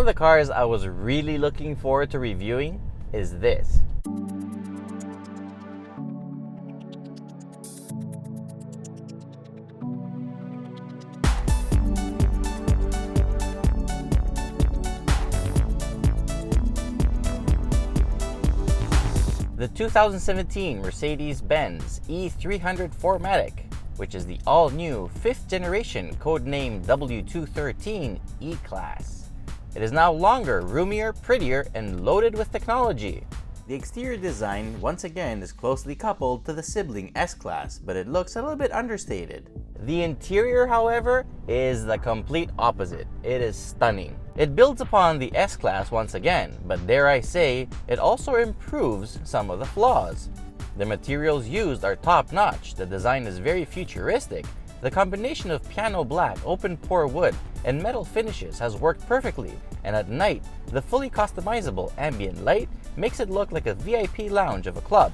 of the cars I was really looking forward to reviewing is this. The 2017 Mercedes-Benz E300 4MATIC, which is the all-new 5th generation codenamed W213 E-Class. It is now longer, roomier, prettier, and loaded with technology. The exterior design once again is closely coupled to the sibling S-Class, but it looks a little bit understated. The interior, however, is the complete opposite. It is stunning. It builds upon the S-Class once again, but dare I say, it also improves some of the flaws. The materials used are top-notch, the design is very futuristic, the combination of piano black, open-pore wood, and metal finishes has worked perfectly, and at night, the fully customizable ambient light makes it look like a VIP lounge of a club.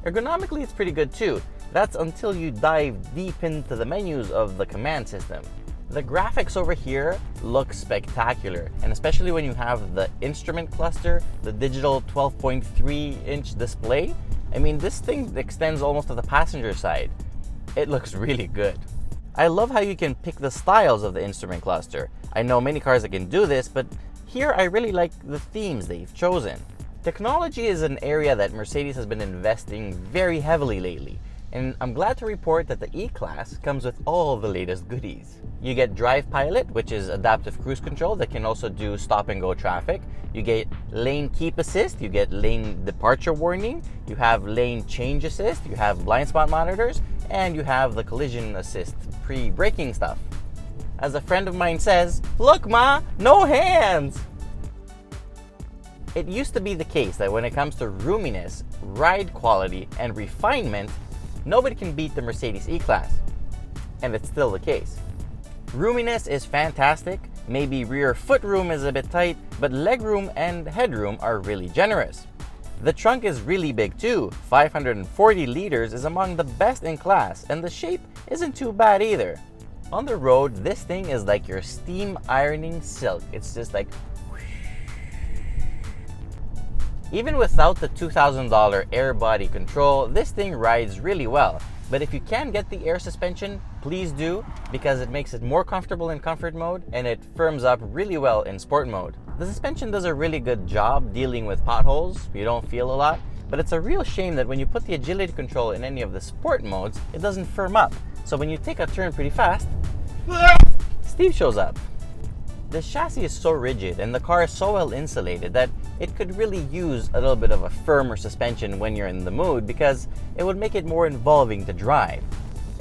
Ergonomically, it's pretty good too. That's until you dive deep into the menus of the command system. The graphics over here look spectacular, and especially when you have the instrument cluster, the digital 12.3-inch display. I mean, this thing extends almost to the passenger side. It looks really good. I love how you can pick the styles of the instrument cluster. I know many cars that can do this, but here I really like the themes they've chosen. Technology is an area that Mercedes has been investing very heavily lately, and I'm glad to report that the E-Class comes with all the latest goodies. You get Drive Pilot, which is adaptive cruise control that can also do stop and go traffic. You get lane keep assist, you get lane departure warning, you have lane change assist, you have blind spot monitors, and you have the collision assist pre-braking stuff. As a friend of mine says, "Look ma, no hands!" It used to be the case that when it comes to roominess, ride quality, and refinement, nobody can beat the Mercedes E-Class. And it's still the case. Roominess is fantastic, maybe rear foot room is a bit tight, but legroom and headroom are really generous. The trunk is really big too, 540 liters is among the best in class, and the shape isn't too bad either. On the road, this thing is like your steam ironing silk. It's just like whoosh. Even without the $2,000 air body control, this thing rides really well. But if you can get the air suspension, please do, because it makes it more comfortable in comfort mode and it firms up really well in sport mode. The suspension does a really good job dealing with potholes. You don't feel a lot, but it's a real shame that when you put the agility control in any of the sport modes, it doesn't firm up. So when you take a turn pretty fast, Steve shows up. The chassis is so rigid and the car is so well insulated that it could really use a little bit of a firmer suspension when you're in the mood, because it would make it more involving to drive.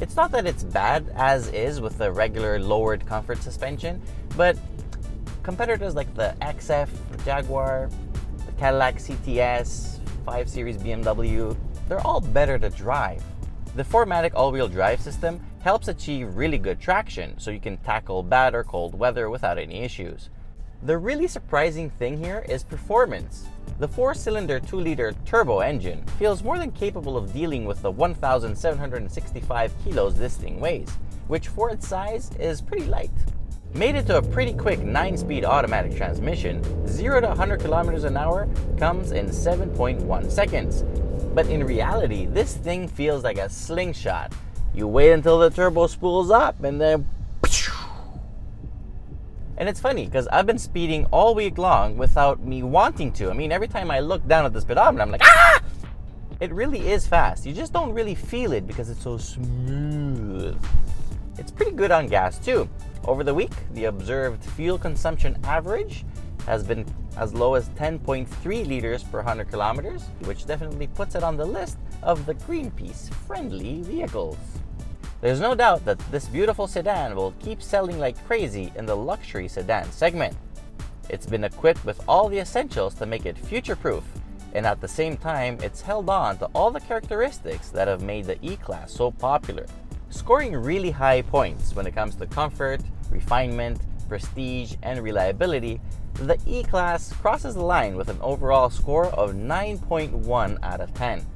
It's not that it's bad as is with the regular lowered comfort suspension, but competitors like the XF, the Jaguar, the Cadillac CTS, 5 Series BMW, they're all better to drive. The 4MATIC all-wheel drive system helps achieve really good traction, so you can tackle bad or cold weather without any issues. The really surprising thing here is performance. The 4-cylinder 2-liter turbo engine feels more than capable of dealing with the 1,765 kilos this thing weighs, which for its size is pretty light. Made it to a pretty quick 9-speed automatic transmission, 0 to 100 kilometers an hour comes in 7.1 seconds. But in reality, this thing feels like a slingshot. You wait until the turbo spools up and then... And it's funny, because I've been speeding all week long without me wanting to. I mean, every time I look down at the speedometer, I'm like, ah! It really is fast. You just don't really feel it because it's so smooth. It's pretty good on gas too. Over the week, the observed fuel consumption average has been as low as 10.3 liters per 100 kilometers, which definitely puts it on the list of the Greenpeace-friendly vehicles. There's no doubt that this beautiful sedan will keep selling like crazy in the luxury sedan segment. It's been equipped with all the essentials to make it future-proof, and at the same time, it's held on to all the characteristics that have made the E-Class so popular, scoring really high points when it comes to comfort, refinement, prestige, and reliability. The E-Class crosses the line with an overall score of 9.1 out of 10.